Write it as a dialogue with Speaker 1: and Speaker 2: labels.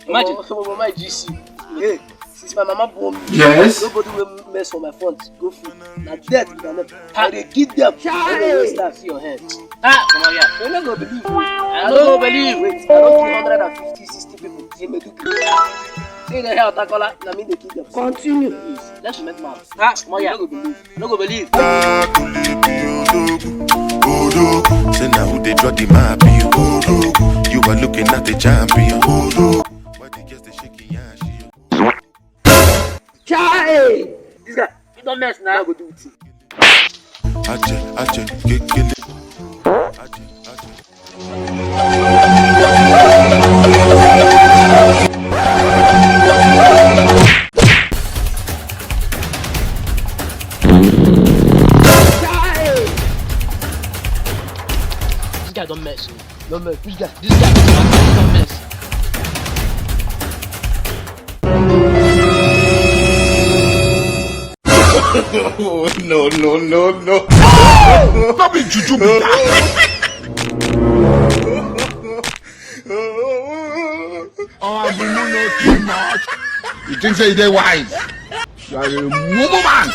Speaker 1: Imagine. My GC. Hey, since my mama born me,
Speaker 2: yes.
Speaker 1: Nobody will mess for my front. Go free. Now death you cannot. I dey give them. I don't waste that see your hand. Come on here. You're not gonna believe me. I don't believe. Wait, I don't kill 150, 60 people. They may do good. Say the hell, Takola. Now me they kill them.
Speaker 3: Continue.
Speaker 1: Please, let's make man. Come on here. No go believe. No go believe.
Speaker 4: Say now who they draw the map, you are looking at the champion. Why the girls they shaking ass?
Speaker 3: Chai!
Speaker 1: This guy, you don't mess now. I go do it.
Speaker 4: Ache, get it.
Speaker 1: This guy don't mess. Don't mess. Which guy? This guy don't mess.
Speaker 4: Oh, no.
Speaker 2: Not be juju be that. Oh, I will not know too much. You think say they wise? You are a mumu man.